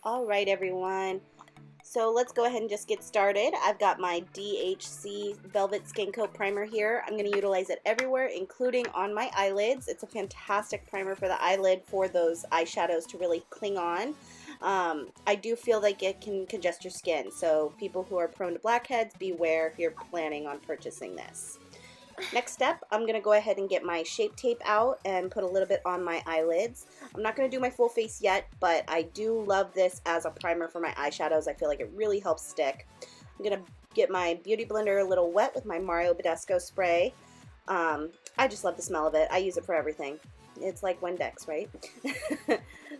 All right, everyone. So let's go ahead and just get started. I've got my DHC Velvet Skin Coat Primer here. I'm going to utilize it everywhere, including on my eyelids. It's a fantastic primer for the eyelid for those eyeshadows to really cling on. I do feel like it can congest your skin, so people who are prone to blackheads, beware if you're planning on purchasing this. Next step, I'm going to go ahead and get my Shape Tape out and put a little bit on my eyelids. I'm not going to do my full face yet, but I do love this as a primer for my eyeshadows. I feel like it really helps stick. I'm going to get my Beauty Blender a little wet with my Mario Badescu spray. I just love the smell of it. I use it for everything. It's like Windex, right?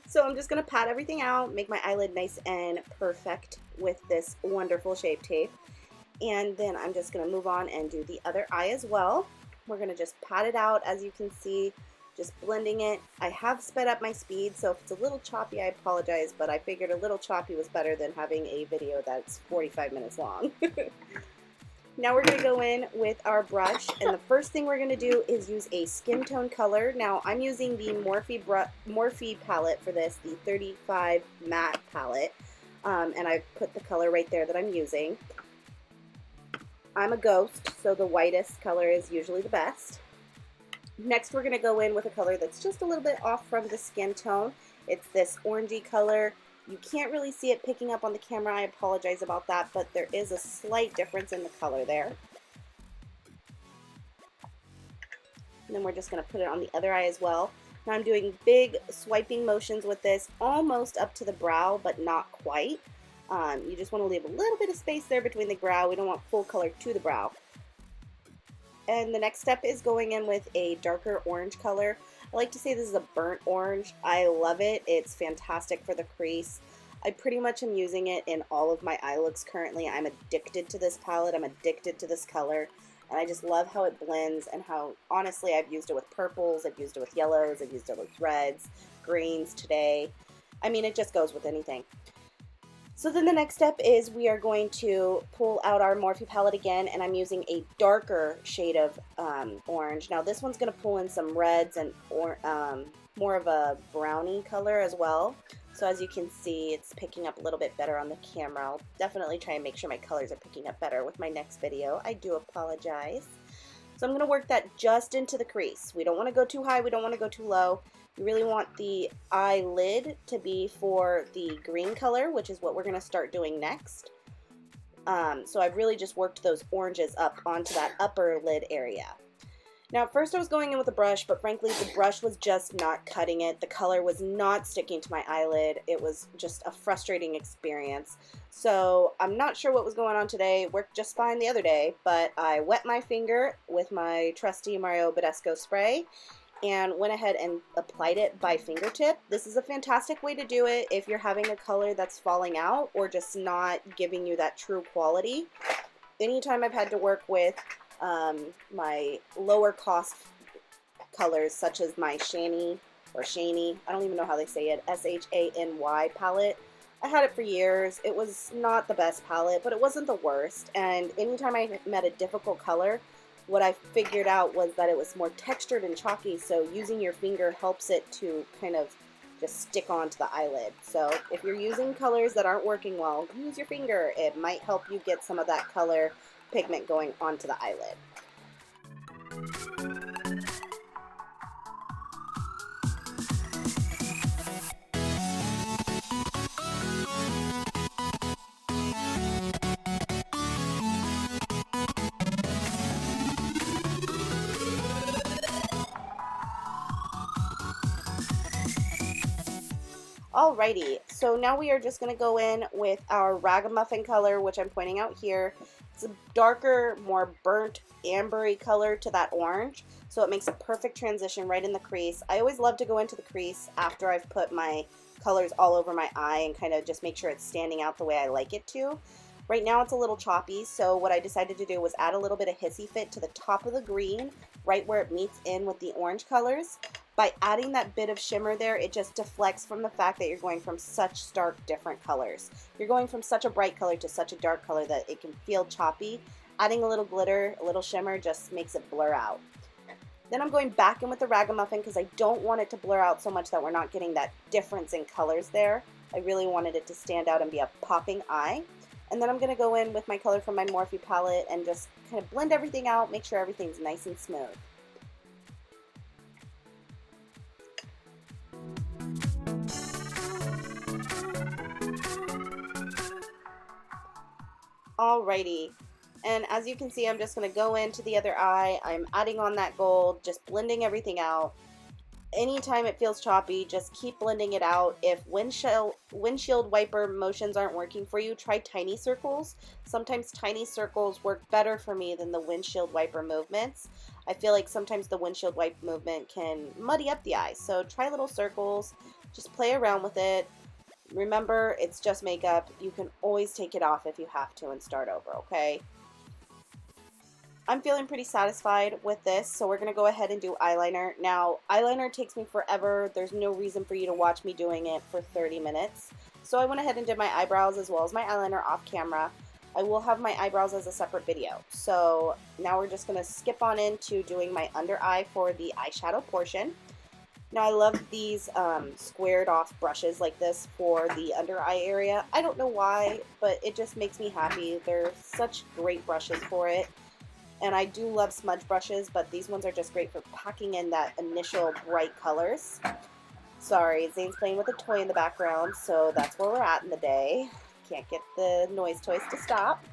So I'm just going to pat everything out, make my eyelid nice and perfect with this wonderful Shape Tape. And then I'm just going to move on and do the other eye as well. We're going to just pat it out, as you can see, just blending it. I have sped up my speed, so if it's a little choppy, I apologize, but I figured a little choppy was better than having a video that's 45 minutes long. Now we're going to go in with our brush, and the first thing we're going to do is use a skin tone color. Now I'm using the Morphe palette for this, the 35 matte palette, and I put the color right there that I'm using. I'm a ghost, so the whitest color is usually the best. Next, we're going to go in with a color that's just a little bit off from the skin tone. It's this orangey color. You can't really see it picking up on the camera. I apologize about that, but there is a slight difference in the color there. And then we're just going to put it on the other eye as well. Now I'm doing big swiping motions with this, almost up to the brow, but not quite. You just want to leave a little bit of space there between the brow. We don't want full color to the brow. And the next step is going in with a darker orange color. I like to say this is a burnt orange. I love it. It's fantastic for the crease. I pretty much am using it in all of my eye looks currently. I'm addicted to this palette. I'm addicted to this color. And I just love how it blends and how, honestly, I've used it with purples, I've used it with yellows, I've used it with reds, greens today. I mean, it just goes with anything. So then the next step is we are going to pull out our Morphe palette again, and I'm using a darker shade of orange. Now this one's going to pull in some reds and more of a brownie color as well. So as you can see, it's picking up a little bit better on the camera. I'll definitely try and make sure my colors are picking up better with my next video. I do apologize. So I'm going to work that just into the crease. We don't want to go too high, we don't want to go too low. You really want the eyelid to be for the green color, which is what we're going to start doing next. So I've really just worked those oranges up onto that upper lid area. Now at first I was going in with a brush, but frankly the brush was just not cutting it. The color was not sticking to my eyelid. It was just a frustrating experience. So I'm not sure what was going on today. It worked just fine the other day, but I wet my finger with my trusty Mario Badescu spray and went ahead and applied it by fingertip. This is a fantastic way to do it if you're having a color that's falling out or just not giving you that true quality. Anytime I've had to work with my lower cost colors, such as my Shany, I don't even know how they say it, S-H-A-N-Y palette, I had it for years. It was not the best palette, but it wasn't the worst. And anytime I met a difficult color, what I figured out was that it was more textured and chalky, so using your finger helps it to kind of just stick onto the eyelid. So if you're using colors that aren't working well, use your finger. It might help you get some of that color pigment going onto the eyelid. Alrighty, so now we are just going to go in with our Ragamuffin color, which I'm pointing out here. It's a darker, more burnt, ambery color to that orange, so it makes a perfect transition right in the crease. I always love to go into the crease after I've put my colors all over my eye and kind of just make sure it's standing out the way I like it to. Right now it's a little choppy, so what I decided to do was add a little bit of Hissy Fit to the top of the green, right where it meets in with the orange colors. By adding that bit of shimmer there, it just deflects from the fact that you're going from such stark different colors. You're going from such a bright color to such a dark color that it can feel choppy. Adding a little glitter, a little shimmer just makes it blur out. Then I'm going back in with the Ragamuffin because I don't want it to blur out so much that we're not getting that difference in colors there. I really wanted it to stand out and be a popping eye. And then I'm going to go in with my color from my Morphe palette and just kind of blend everything out, make sure everything's nice and smooth. Alrighty, and as you can see, I'm just going to go into the other eye. I'm adding on that gold, just blending everything out. Anytime it feels choppy, just keep blending it out. If windshield wiper motions aren't working for you, try tiny circles. Sometimes tiny circles work better for me than the windshield wiper movements. I feel like sometimes the windshield wipe movement can muddy up the eye, so try little circles, just play around with it. Remember, it's just makeup. You can always take it off if you have to and start over, okay? I'm feeling pretty satisfied with this, so we're going to go ahead and do eyeliner. Now, eyeliner takes me forever. There's no reason for you to watch me doing it for 30 minutes. So I went ahead and did my eyebrows as well as my eyeliner off camera. I will have my eyebrows as a separate video. So now we're just going to skip on into doing my under eye for the eyeshadow portion. Now I love these squared off brushes like this for the under eye area. I don't know why, but it just makes me happy. They're such great brushes for it. And I do love smudge brushes, but these ones are just great for packing in that initial bright colors. Sorry, Zane's playing with a toy in the background, so that's where we're at in the day. Can't get the noise toys to stop.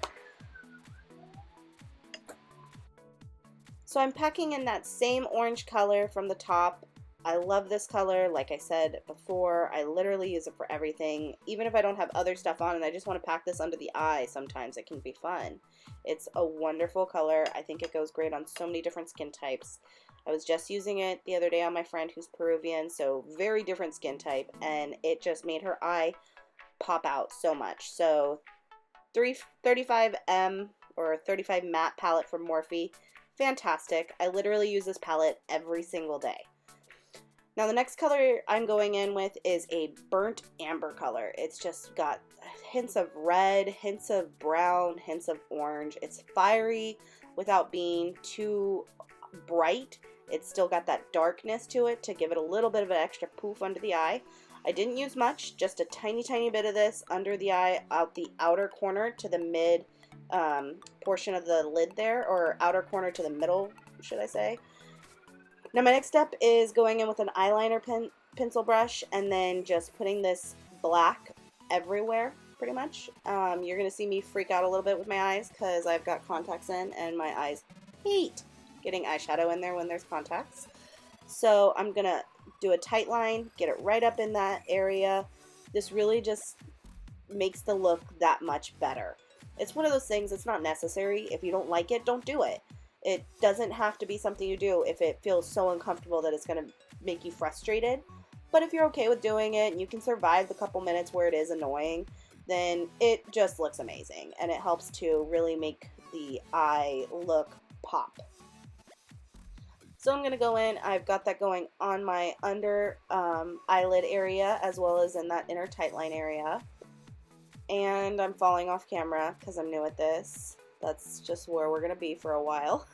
So I'm packing in that same orange color from the top. I love this color. Like I said before, I literally use it for everything. Even if I don't have other stuff on and I just want to pack this under the eye, sometimes it can be fun. It's a wonderful color. I think it goes great on so many different skin types. I was just using it the other day on my friend who's Peruvian, so very different skin type, and it just made her eye pop out so much. So 35M or 35 matte palette from Morphe, fantastic. I literally use this palette every single day. Now the next color I'm going in with is a burnt amber color. It's just got hints of red, hints of brown, hints of orange. It's fiery without being too bright. It's still got that darkness to it to give it a little bit of an extra poof under the eye. I didn't use much, just a tiny bit of this under the eye, out the outer corner to the mid portion of the lid there, or outer corner to the middle, should I say. Now my next step is going in with an eyeliner pencil brush and then just putting this black everywhere, pretty much. You're going to see me freak out a little bit with my eyes because I've got contacts in and my eyes hate getting eyeshadow in there when there's contacts. So I'm going to do a tight line, get it right up in that area. This really just makes the look that much better. It's one of those things, it's not necessary. If you don't like it, don't do it. It doesn't have to be something you do if it feels so uncomfortable that it's going to make you frustrated. But if you're okay with doing it and you can survive the couple minutes where it is annoying, then it just looks amazing. And it helps to really make the eye look pop. So I'm going to go in, I've got that going on my under eyelid area as well as in that inner tight line area. And I'm falling off camera because I'm new at this. That's just where we're going to be for a while.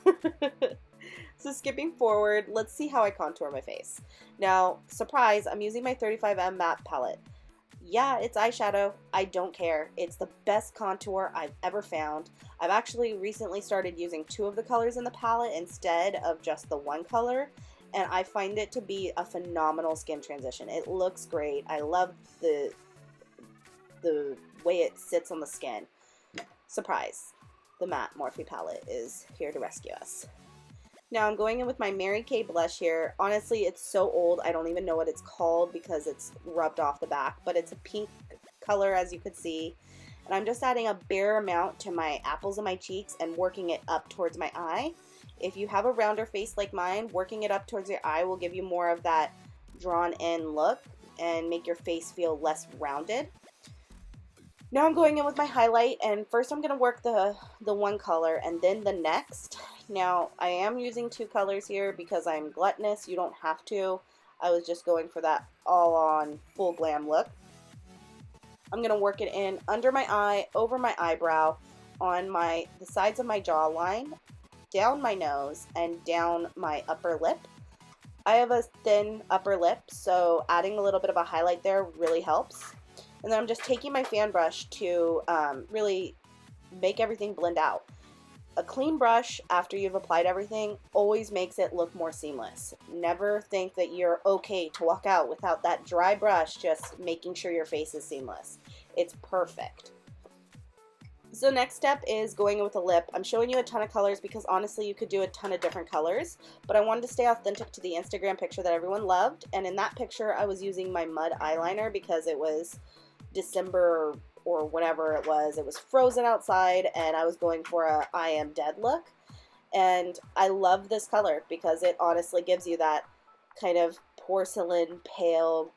So skipping forward, let's see how I contour my face. Now, surprise, I'm using my 35M matte palette. Yeah, it's eyeshadow. I don't care. It's the best contour I've ever found. I've actually recently started using 2 of the colors in the palette instead of just the one color, and I find it to be a phenomenal skin transition. It looks great. I love the way it sits on the skin. Surprise. The matte Morphe palette is here to rescue us. Now I'm going in with my Mary Kay blush here. Honestly, it's so old, I don't even know what it's called because it's rubbed off the back, but it's a pink color as you could see. And I'm just adding a bare amount to my apples of my cheeks and working it up towards my eye. If you have a rounder face like mine, working it up towards your eye will give you more of that drawn in look and make your face feel less rounded. Now I'm going in with my highlight, and first I'm going to work the one color and then the next. Now I am using 2 colors here because I'm gluttonous. You don't have to. I was just going for that all-on full glam look. I'm going to work it in under my eye, over my eyebrow, on the sides of my jawline, down my nose, and down my upper lip. I have a thin upper lip, so adding a little bit of a highlight there really helps. And then I'm just taking my fan brush to really make everything blend out. A clean brush after you've applied everything always makes it look more seamless. Never think that you're okay to walk out without that dry brush just making sure your face is seamless. It's perfect. So next step is going in with a lip. I'm showing you a ton of colors because honestly you could do a ton of different colors, but I wanted to stay authentic to the Instagram picture that everyone loved, and in that picture I was using my mud eyeliner because it was December or whatever it was frozen outside and I was going for a I am dead look, and I love this color because it honestly gives you that kind of porcelain pale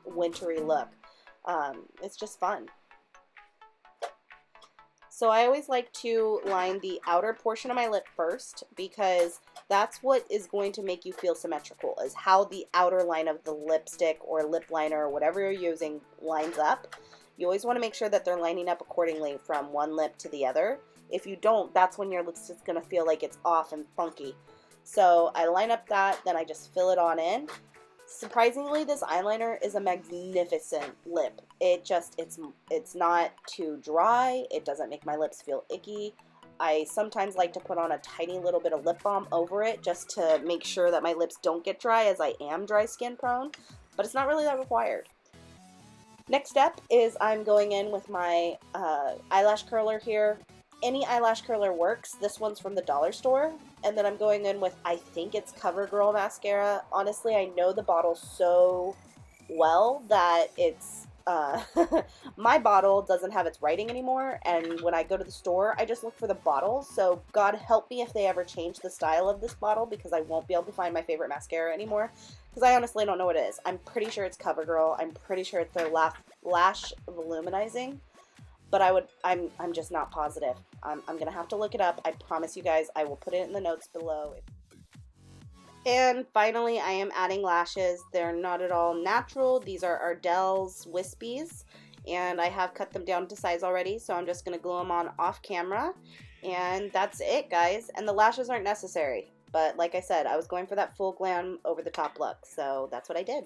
wintry look. It's just fun. So I always like to line the outer portion of my lip first because that's what is going to make you feel symmetrical, is how the outer line of the lipstick or lip liner or whatever you're using lines up. You always want to make sure that they're lining up accordingly from one lip to the other. If you don't, that's when your lipstick's going to feel like it's off and funky. So I line up that, then I just fill it on in. Surprisingly, this eyeliner is a magnificent lip. It's not too dry. It doesn't make my lips feel icky. I sometimes like to put on a tiny little bit of lip balm over it just to make sure that my lips don't get dry, as I am dry skin prone, but it's not really that required. Next step is I'm going in with my eyelash curler here. Any eyelash curler works. This one's from the dollar store. And then I'm going in with, I think it's Covergirl mascara. Honestly, I know the bottle so well that it's, my bottle doesn't have its writing anymore. And when I go to the store, I just look for the bottle. So God help me if they ever change the style of this bottle, because I won't be able to find my favorite mascara anymore. Because I honestly don't know what it is. I'm pretty sure it's Covergirl. I'm pretty sure it's their Lash Voluminizing. But I'm just not positive. I'm gonna have to look it up. I promise you guys, I will put it in the notes below. And finally, I am adding lashes. They're not at all natural. These are Ardell's Wispies, and I have cut them down to size already, so I'm just gonna glue them on off camera. And that's it, guys. And the lashes aren't necessary. But like I said, I was going for that full glam over the top look, so that's what I did.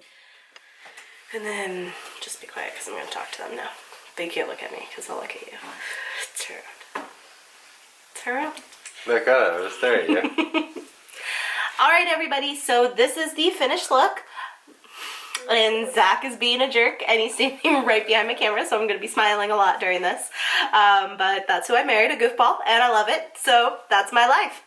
And then, just be quiet because I'm gonna talk to them now. They can't look at me because I'll look at you. Turn around. Turn around. Look at it, I was staring at you. Alright everybody, so this is the finished look. And Zach is being a jerk and he's standing right behind my camera, so I'm going to be smiling a lot during this. But that's who I married, a goofball, and I love it. So that's my life.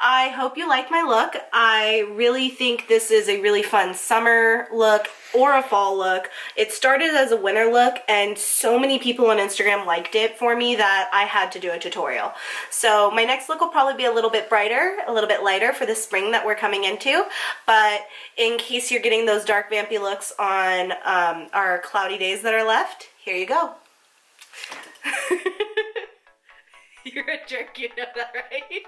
I hope you like my look. I really think this is a really fun summer look or a fall look. It started as a winter look and so many people on Instagram liked it for me that I had to do a tutorial. So my next look will probably be a little bit brighter, a little bit lighter for the spring that we're coming into. But in case you're getting those dark vampy looks on our cloudy days that are left, here you go. You're a jerk, you know that, right?